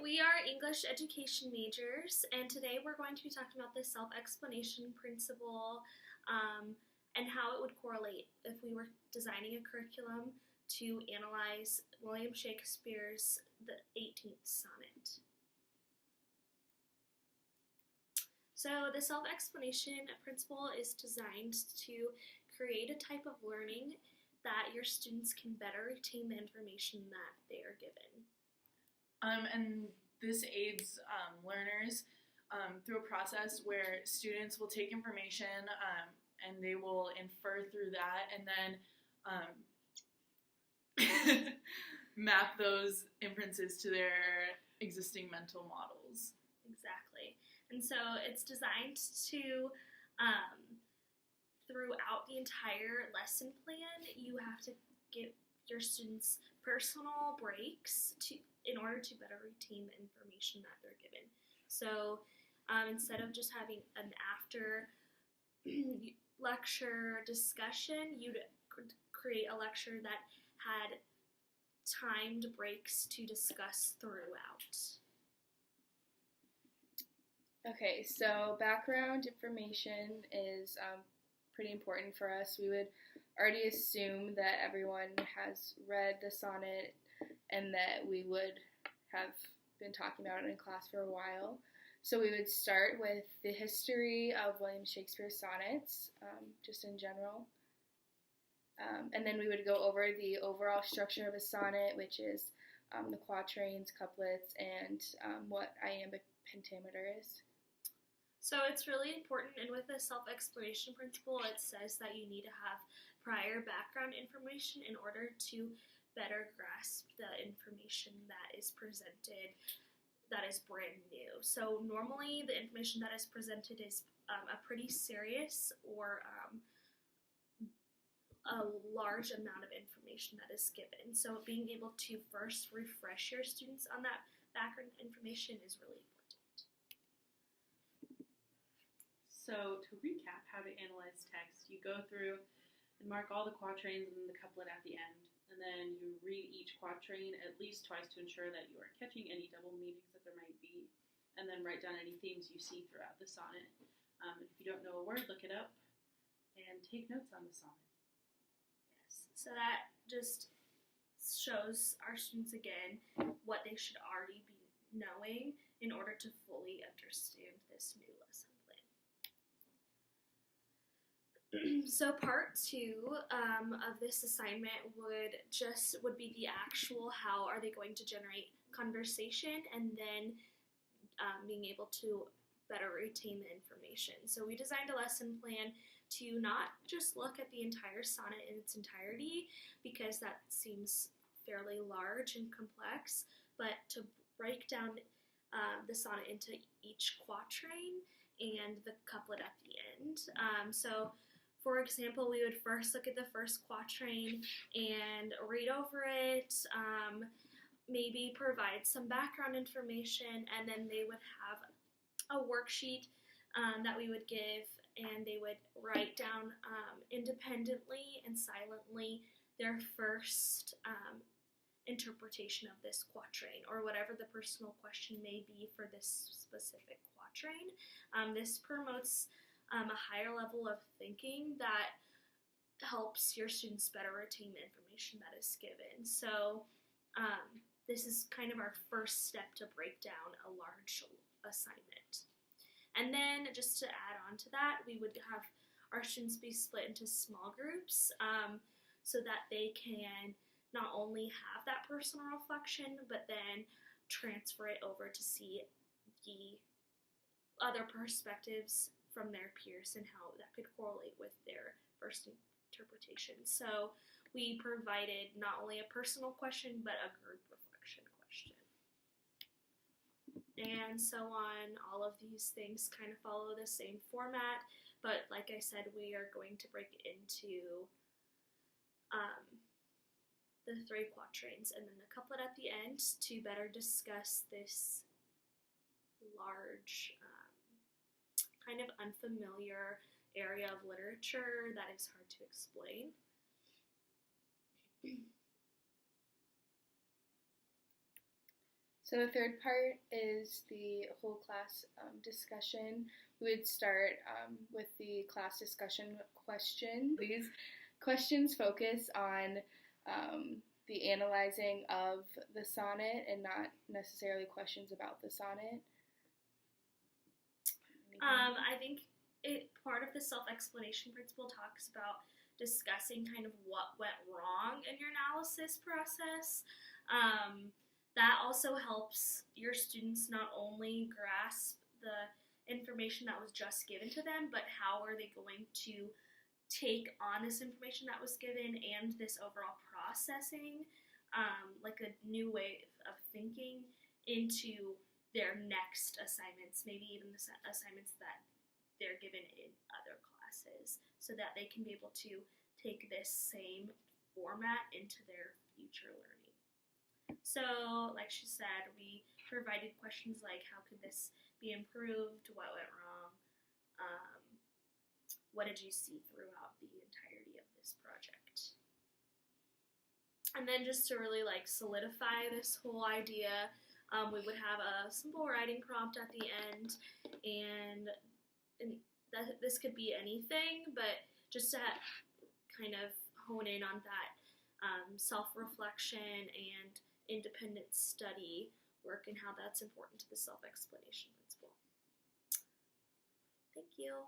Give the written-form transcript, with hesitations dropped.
We are English education majors, and today we're going to be talking about the self-explanation principle and how it would correlate if we were designing a curriculum to analyze William Shakespeare's The 18th Sonnet. So the self-explanation principle is designed to create a type of learning that your students can better retain the information that they are given. And this aids learners through a process where students will take information and they will infer through that and then map those inferences to their existing mental models. Exactly. And so it's designed to, throughout the entire lesson plan, you have to give your students personal breaks in order to better retain the information that they're given. So instead of just having an after lecture discussion, you'd create a lecture that had timed breaks to discuss throughout. Okay, so background information is pretty important for us. We would already assume that everyone has read the sonnet and that we would have been talking about it in class for a while. So we would start with the history of William Shakespeare's sonnets, just in general. And then we would go over the overall structure of a sonnet, which is the quatrains, couplets, and what iambic pentameter is. So it's really important, and with the self-explanation principle, it says that you need to have prior background information in order to better grasp the information that is presented that is brand new. So normally the information that is presented is a pretty serious or a large amount of information that is given. So being able to first refresh your students on that background information is really important. So to recap how to analyze text, you go through and mark all the quatrains and then the couplet at the end. And then you read each quatrain at least twice to ensure that you are catching any double meanings that there might be. And then write down any themes you see throughout the sonnet. If you don't know a word, look it up and take notes on the sonnet. Yes, so that just shows our students again what they should already be knowing in order to fully understand this new lesson plan. So part 2 of this assignment would be the actual how are they going to generate conversation and then being able to better retain the information. So we designed a lesson plan to not just look at the entire sonnet in its entirety because that seems fairly large and complex, but to break down the sonnet into each quatrain and the couplet at the end. So for example, we would first look at the first quatrain and read over it, maybe provide some background information, and then they would have a worksheet that we would give, and they would write down independently and silently their first interpretation of this quatrain, or whatever the personal question may be for this specific quatrain. This promotes a higher level of thinking that helps your students better retain the information that is given. So this is kind of our first step to break down a large assignment. And then just to add on to that, we would have our students be split into small groups so that they can not only have that personal reflection, but then transfer it over to see the other perspectives from their peers and how that could correlate with their first interpretation. So we provided not only a personal question, but a group reflection question. And so on, all of these things kind of follow the same format, but like I said, we are going to break it into the 3 quatrains and then the couplet at the end to better discuss this large kind of unfamiliar area of literature that is hard to explain. So the third part is the whole class discussion. We would start with the class discussion question. These questions focus on the analyzing of the sonnet and not necessarily questions about the sonnet. I think part of the self-explanation principle talks about discussing kind of what went wrong in your analysis process. That also helps your students not only grasp the information that was just given to them, but how are they going to take on this information that was given and this overall processing, like a new way of thinking into their next assignments, maybe even the assignments that they're given in other classes, so that they can be able to take this same format into their future learning. So, like she said, we provided questions like, how could this be improved? What went wrong? What did you see throughout the entirety of this project? And then just to really like solidify this whole idea, we would have a simple writing prompt at the end, and this could be anything, but just to kind of hone in on that self-reflection and independent study work and how that's important to the self-explanation principle. Thank you.